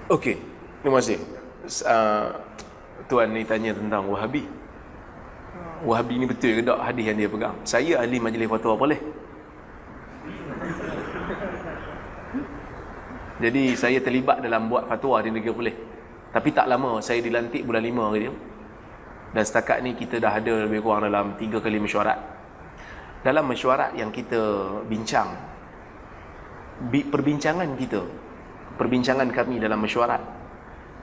Okey, terima kasih. Uh, Tuan ni tanya tentang Wahabi. Wahabi ni betul ke tak hadis yang dia pegang? Saya ahli majlis fatwa boleh. Jadi saya terlibat dalam buat fatwa di negeri boleh. Tapi tak lama, saya dilantik bulan 5 hari dia. Dan setakat ni kita dah ada lebih kurang dalam 3 kali mesyuarat. Dalam mesyuarat yang kita bincang, perbincangan kami dalam mesyuarat,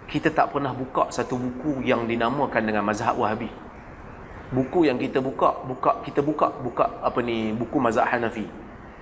kita tak pernah buka satu buku yang dinamakan dengan mazhab Wahabi. Buku yang kita buka buku mazhab Hanafi.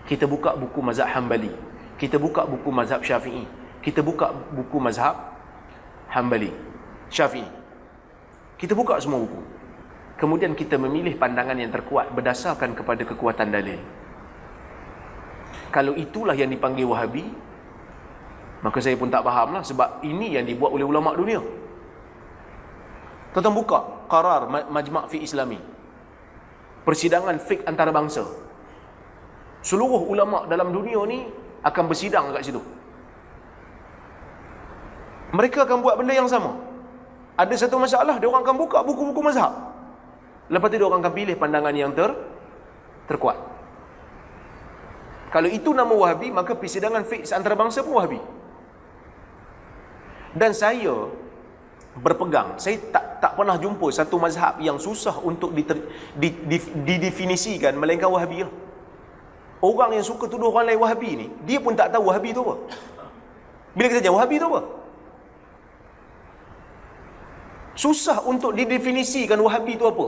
Kita buka buku mazhab Hambali. Kita buka buku mazhab Syafi'i. Kita buka buku mazhab Hambali, Syafi'i. Kita buka semua buku. Kemudian kita memilih pandangan yang terkuat berdasarkan kepada kekuatan dalil. Kalau itulah yang dipanggil Wahabi, maka saya pun tak faham lah, sebab ini yang dibuat oleh ulama dunia. Tuan-tuan buka Qarar Majma' Fiqh Islami, persidangan fiqh antarabangsa. Seluruh ulama dalam dunia ni akan bersidang kat situ. Mereka akan buat benda yang sama. Ada satu masalah, dia orang akan buka buku-buku mazhab. Lepas tu dia orang akan pilih pandangan yang terkuat. Kalau itu nama Wahabi, maka persidangan fiqh antarabangsa pun Wahabi. Dan saya berpegang, saya tak pernah jumpa satu mazhab yang susah untuk didefinisikan melainkan Wahabi lah. Orang yang suka tuduh orang lain Wahabi ni, dia pun tak tahu Wahabi tu apa. Bila kita tanya Wahabi tu apa, susah untuk didefinisikan Wahabi tu apa.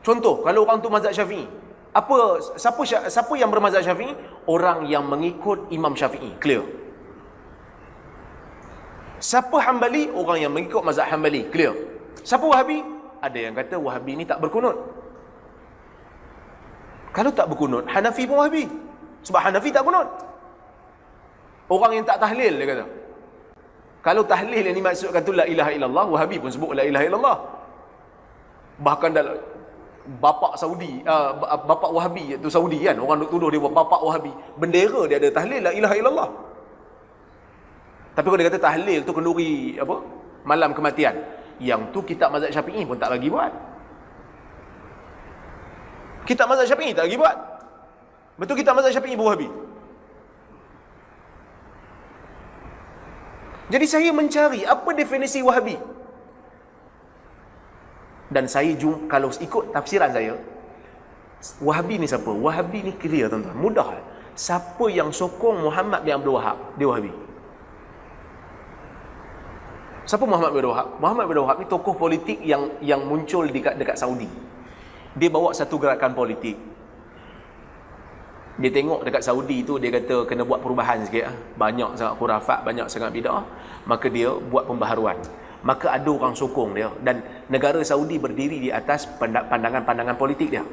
Contoh, kalau orang tu mazhab Syafi'i, siapa yang bermazhab Syafi'i? Orang yang mengikut Imam Syafi'i, clear. Siapa Hambali? Orang yang mengikut mazhab Hambali, clear. Siapa Wahabi? Ada yang kata Wahabi ni tak berkunut. Kalau tak berkunut, Hanafi pun Wahabi, sebab Hanafi tak kunut. Orang yang tak tahlil, dia kata. Kalau tahlil yang dimaksudkan tu la ilaha illallah, Wahabi pun sebut la ilaha illallah. Bahkan dalam bapa Saudi, bapa Wahabi iaitu Saudi kan, orang duk tuduh dia bapa Wahabi, bendera dia ada tahlil la ilaha illallah. Tapi kalau dia kata tahlil tu kenduri apa? Malam kematian, yang tu kitab mazhab Syafi'i pun tak bagi buat. Kitab mazhab Syafi'i tak bagi buat. Betul, kitab mazhab Syafi'i pun Wahabi. Jadi saya mencari apa definisi Wahabi. Dan saya kalau ikut tafsiran saya, Wahabi ni siapa? Wahabi ni clear tuan-tuan, mudah. Siapa yang sokong Muhammad bin Abdul Wahab, dia Wahabi. Siapa Muhammad bin Abdul Wahab? Muhammad bin Abdul Wahab ni tokoh politik yang muncul dekat Saudi. Dia bawa satu gerakan politik. Dia tengok dekat Saudi tu, dia kata kena buat perubahan sikit. Banyak sangat khurafat, banyak sangat bid'ah. Maka dia buat pembaharuan. Maka ada orang sokong dia. Dan negara Saudi berdiri di atas pandangan-pandangan politik dia.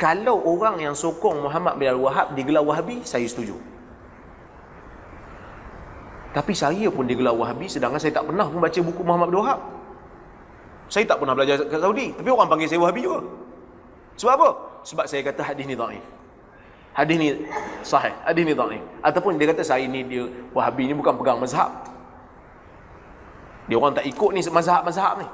Kalau orang yang sokong Muhammad bin Abdul Wahab digelar Wahabi, saya setuju. Tapi saya pun digelar Wahabi, sedangkan saya tak pernah pun baca buku Muhammad bin Abdul Wahab. Saya tak pernah belajar kat Saudi, tapi orang panggil saya Wahabi juga. Sebab apa? Sebab saya kata hadis ni dhaif, hadis ni sahih, hadis ni dhaif. Ataupun dia kata saya ni, dia Wahabi ni bukan pegang mazhab, dia orang tak ikut ni mazhab ni.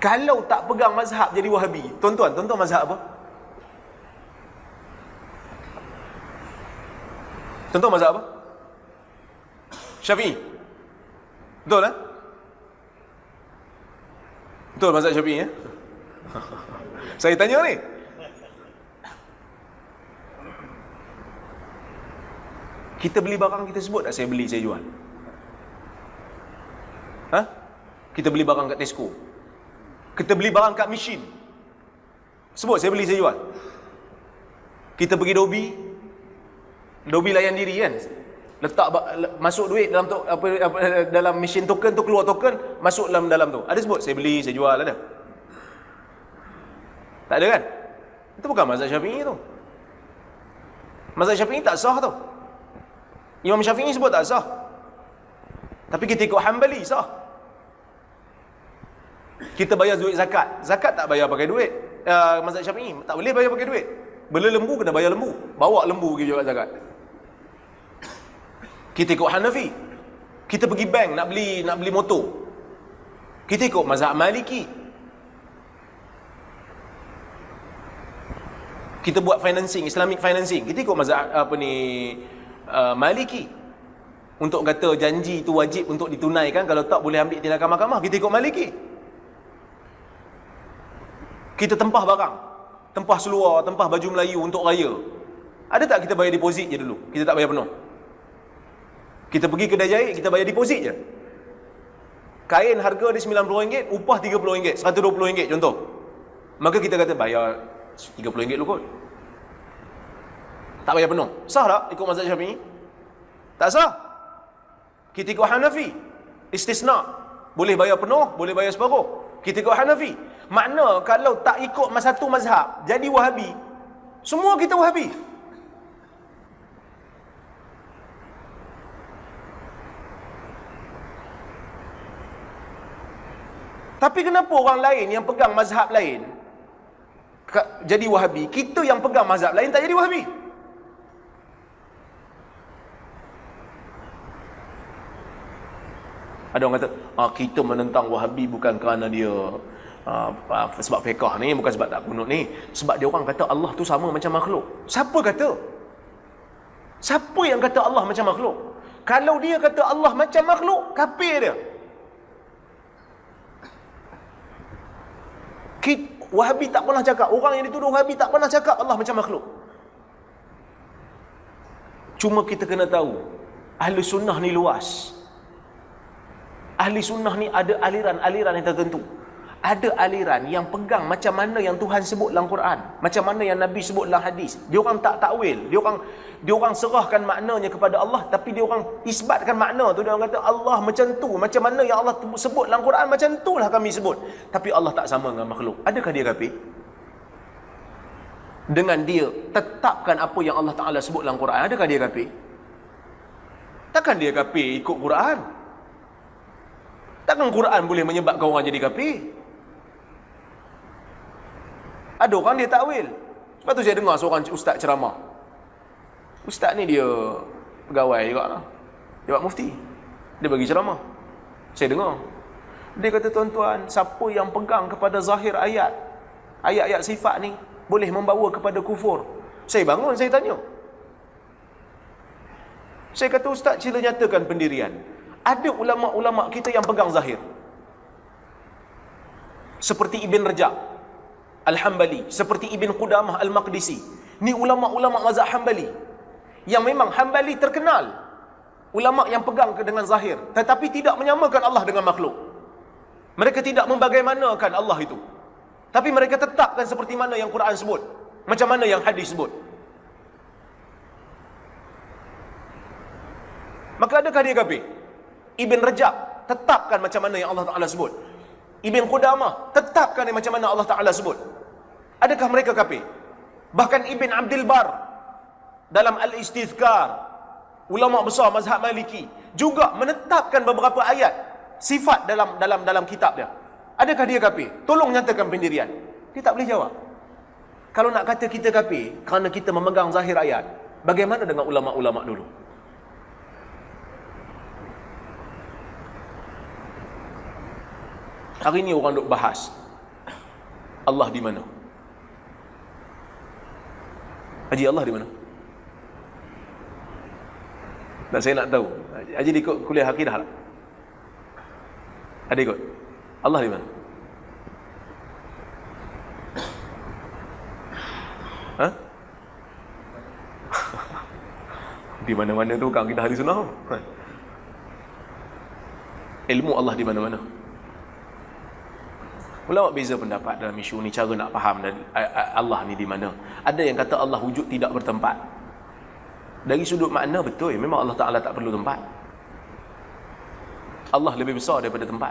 Kalau tak pegang mazhab jadi Wahabi, tuan-tuan mazhab apa? Tuan-tuan mazhab apa? Syafi'i. Betul lah? Betul mazhab Syafi'i ya? Saya tanya ni. Kita beli barang, kita sebut tak saya beli, saya jual? Ha? Kita beli barang kat Tesco, kita beli barang kat Michelin, sebut saya beli, saya jual? Kita pergi Dobi layan diri kan, letak masuk duit dalam tu, dalam mesin token tu, keluar token, masuk dalam tu, ada sebut saya beli, saya jual? Ada? Tak ada kan? Itu bukan mazhab Syafi'i tu. Mazhab Syafi'i tak sah tu. Imam Syafi'i sebut tak sah. Tapi kita ikut Hambali sah. Kita bayar duit zakat, zakat tak bayar pakai duit. Mazhab Syafi'i tak boleh bayar pakai duit. Bela lembu kena bayar lembu. Bawa lembu pergi jual zakat. Kita ikut Hanafi. Kita pergi bank nak beli motor. Kita ikut mazhab Maliki. Kita buat financing, Islamic financing. Kita ikut mazhab Maliki. Untuk kata janji itu wajib untuk ditunaikan, kalau tak boleh ambil tindakan mahkamah, kita ikut Maliki. Kita tempah barang, tempah seluar, tempah baju Melayu untuk raya. Ada tak kita bayar deposit je dulu? Kita tak bayar penuh. Kita pergi kedai jahit, kita bayar deposit je. Kain harga dia RM90, upah RM30, RM120 contoh. Maka kita kata bayar RM30 dulu kot. Tak bayar penuh. Sah tak ikut mazhab Syafi'i? Tak sah. Kita ikut Hanafi. Istisna. Boleh bayar penuh, boleh bayar separuh. Kita ikut Hanafi. Makna kalau tak ikut satu mazhab, jadi Wahabi. Semua kita Wahabi. Tapi kenapa orang lain yang pegang mazhab lain jadi Wahabi, kita yang pegang mazhab lain tak jadi Wahabi? Ada orang kata, kita menentang Wahabi bukan kerana dia sebab fiqh ni, bukan sebab tak kunut ni, sebab dia orang kata Allah tu sama macam makhluk. Siapa kata? Siapa yang kata Allah macam makhluk? Kalau dia kata Allah macam makhluk, kafir dia. Wahabi tak pernah cakap, orang yang dituduh Wahabi tak pernah cakap Allah macam makhluk. Cuma kita kena tahu, ahli sunnah ni luas. Ahli sunnah ni ada aliran-aliran yang tertentu. Ada aliran yang pegang macam mana yang Tuhan sebut dalam Quran, macam mana yang Nabi sebut dalam hadis. Dia orang tak takwil, dia orang serahkan maknanya kepada Allah, tapi dia orang isbatkan makna tu. Dia orang kata Allah macam tu, macam mana yang Allah sebut dalam Quran, macam itulah kami sebut. Tapi Allah tak sama dengan makhluk. Adakah dia kafir? Dengan dia tetapkan apa yang Allah Ta'ala sebut dalam Quran, adakah dia kafir? Takkan dia kafir ikut Quran. Takkan Quran boleh menyebabkan orang jadi kafir? Ada orang dia takwil. Sebab tu saya dengar seorang ustaz ceramah. Ustaz ni dia pegawai juga lah, dia buat mufti. Dia bagi ceramah, saya dengar. Dia kata, tuan-tuan, siapa yang pegang kepada zahir ayat-ayat sifat ni, boleh membawa kepada kufur. Saya bangun, saya tanya. Saya kata, ustaz, sila nyatakan pendirian. Ada ulama-ulama kita yang pegang zahir, seperti Ibn Rajab Al-Hambali, seperti Ibn Qudamah Al-Maqdisi. Ni ulama-ulama mazhab Hambali, yang memang Hambali terkenal ulama yang pegang dengan zahir, tetapi tidak menyamakan Allah dengan makhluk. Mereka tidak membagaimanakan Allah itu, tapi mereka tetapkan seperti mana yang Quran sebut, macam mana yang hadis sebut. Maka adakah dia kafir? Ibn Rajab tetapkan macam mana yang Allah Ta'ala sebut. Ibn Qudamah tetapkan macam mana Allah Ta'ala sebut. Adakah mereka kafir? Bahkan Ibn Abdul Bar dalam Al-Istizkar, ulama besar mazhab Maliki, juga menetapkan beberapa ayat sifat dalam kitab dia. Adakah dia kafir? Tolong nyatakan pendirian. Dia tak boleh jawab. Kalau nak kata kita kafir kerana kita memegang zahir ayat, bagaimana dengan ulama-ulama dulu? Hari ni orang duk bahas Allah di mana? Haji, Allah di mana? Tak, saya nak tahu. Haji ikut kuliah akidah tak? Ada ikut? Allah di mana? Ha? Di mana-mana tu bukan akidah ahli sunnah. Ilmu Allah di mana-mana. Ulama beza pendapat dalam isu ni, cara nak faham Allah ni di mana. Ada yang kata Allah wujud tidak bertempat. Dari sudut makna betul, memang Allah Ta'ala tak perlu tempat. Allah lebih besar daripada tempat.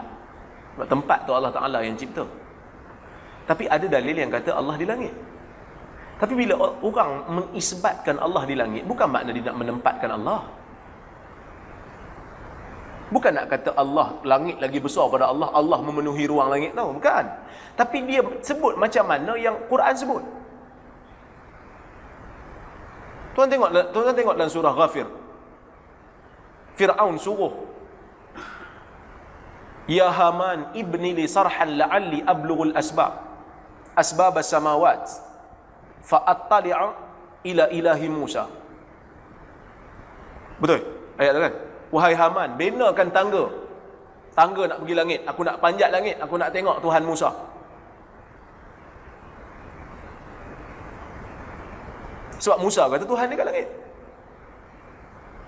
Sebab tempat tu Allah Ta'ala yang cipta. Tapi ada dalil yang kata Allah di langit. Tapi bila orang mengisbatkan Allah di langit, bukan makna dia nak menempatkan Allah. Bukan nak kata Allah, langit lagi besar pada Allah, Allah memenuhi ruang langit, tahu? Bukan. Tapi dia sebut macam mana yang Quran sebut. Tuan tengok dalam surah Ghafir. Fir'aun suruh, Ya Haman ibni li sarhan la'alli ablughul asbab as-samawat fa'attali'a ila ilahi Musa. Betul ayat tu kan? Wahai Haman, benakan tangga nak pergi langit, aku nak panjat langit, aku nak tengok Tuhan Musa. Sebab Musa kata Tuhan dia kat langit.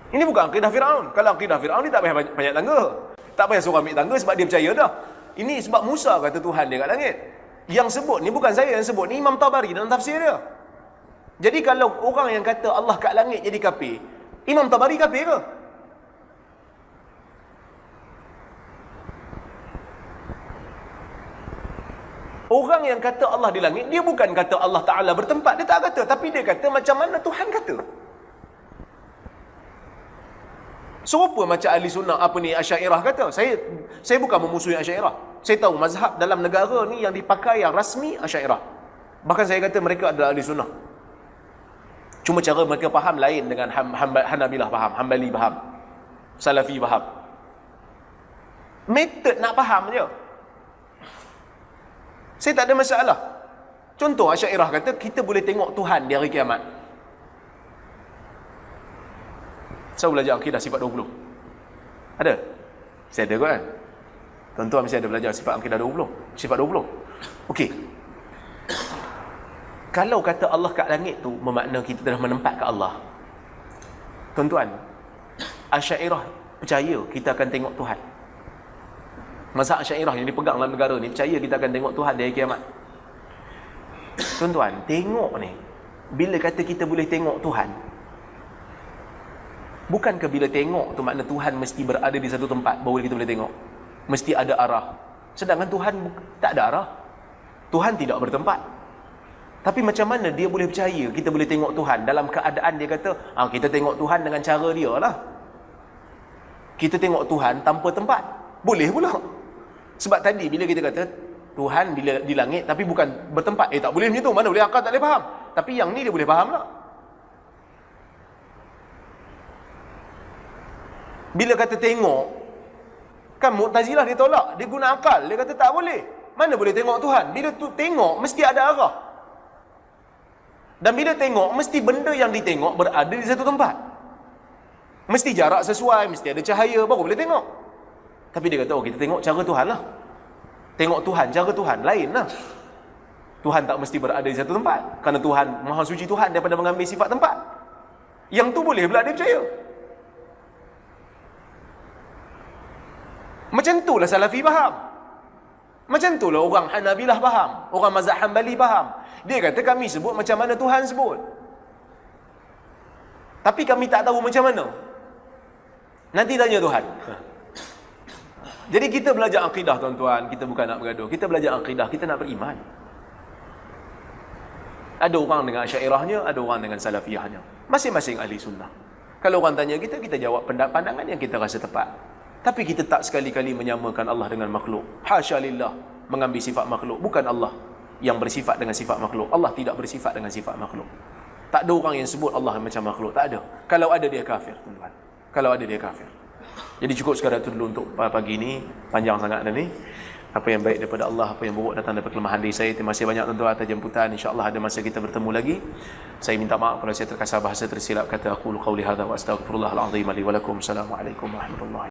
Ini bukan akidah Fir'aun. Kalau akidah Fir'aun ni tak payah panjat tangga, tak payah suruh ambil tangga sebab dia percaya dah. Ini sebab Musa kata Tuhan dia kat langit. Yang sebut ni bukan saya yang sebut, ni Imam Tabari dalam tafsir dia. Jadi kalau orang yang kata Allah kat langit jadi kafir, Imam Tabari kafir ke? Orang yang kata Allah di langit, dia bukan kata Allah Ta'ala bertempat, dia tak kata, tapi dia kata macam mana Tuhan kata. Serupa macam ahli sunnah Asy'ariyah kata. Saya bukan memusuhi Asy'ariyah. Saya tahu mazhab dalam negara ni yang dipakai yang rasmi Asy'ariyah. Bahkan saya kata mereka adalah ahli sunnah. Cuma cara mereka faham lain dengan Hanabilah faham, Hambali faham, Salafi faham. Metod nak faham je. Saya tak ada masalah. Contoh Asy'ariyah kata kita boleh tengok Tuhan di hari kiamat. Saya belajar akidah sifat 20. Ada? Saya ada kan? Tuan-tuan mesti ada belajar sifat akidah 20. Sifat 20. Okey. Kalau kata Allah kat langit tu bermakna kita telah menempat ke Allah. Tuan-tuan, Asy'ariyah percaya kita akan tengok Tuhan. Mazhab Asy'ariyah yang dipegang dalam negara ni percaya kita akan tengok Tuhan di hari kiamat. Tuan-tuan, tengok ni, bila kata kita boleh tengok Tuhan, bukankah bila tengok tu makna Tuhan mesti berada di satu tempat baru kita boleh tengok? Mesti ada arah. Sedangkan Tuhan tak ada arah. Tuhan tidak bertempat. Tapi macam mana dia boleh percaya kita boleh tengok Tuhan dalam keadaan dia kata, kita tengok Tuhan dengan cara dia lah. Kita tengok Tuhan tanpa tempat. Boleh pula. Sebab tadi bila kita kata Tuhan di langit tapi bukan bertempat, tak boleh macam tu. Mana boleh, akal tak boleh faham. Tapi yang ni dia boleh faham lah. Bila kata tengok, kan Mu'tazilah dia tolak, dia guna akal, dia kata tak boleh. Mana boleh tengok Tuhan? Bila tu tengok mesti ada arah. Dan bila tengok mesti benda yang ditengok berada di satu tempat. Mesti jarak sesuai, mesti ada cahaya baru boleh tengok. Tapi dia kata, kita tengok cara Tuhan lah. Tengok Tuhan, cara Tuhan lain lah. Tuhan tak mesti berada di satu tempat, kerana Tuhan, Maha Suci Tuhan daripada mengambil sifat tempat. Yang tu boleh pula dia percaya. Macam itulah Salafi faham. Macam itulah orang Hanabilah faham, orang mazhab Hambali faham. Dia kata kami sebut macam mana Tuhan sebut, tapi kami tak tahu macam mana. Nanti tanya Tuhan. Jadi kita belajar akidah tuan-tuan, kita bukan nak bergaduh. Kita belajar akidah, kita nak beriman. Ada orang dengan Asy'ariyahnya, ada orang dengan Salafiyahnya. Masing-masing ahli sunnah. Kalau orang tanya kita, kita jawab pandangan yang kita rasa tepat. Tapi kita tak sekali-kali menyamakan Allah dengan makhluk. Hasya lillah, mengambil sifat makhluk. Bukan Allah yang bersifat dengan sifat makhluk. Allah tidak bersifat dengan sifat makhluk. Tak ada orang yang sebut Allah macam makhluk. Tak ada. Kalau ada, dia kafir, tuan-tuan. Kalau ada, dia kafir. Jadi cukup sekadar itu dulu untuk pagi ini. Panjang sangat dah ni. Apa yang baik daripada Allah, apa yang buruk datang daripada kelemahan diri saya. Terima kasih banyak tuan-tuan atas jemputan. InsyaAllah ada masa kita bertemu lagi. Saya minta maaf kalau saya terkasar bahasa tersilap kata. Aqulu qawli hadha wa astaghfirullahal azim li wa lakum. Assalamualaikum warahmatullahi wabarakatuh.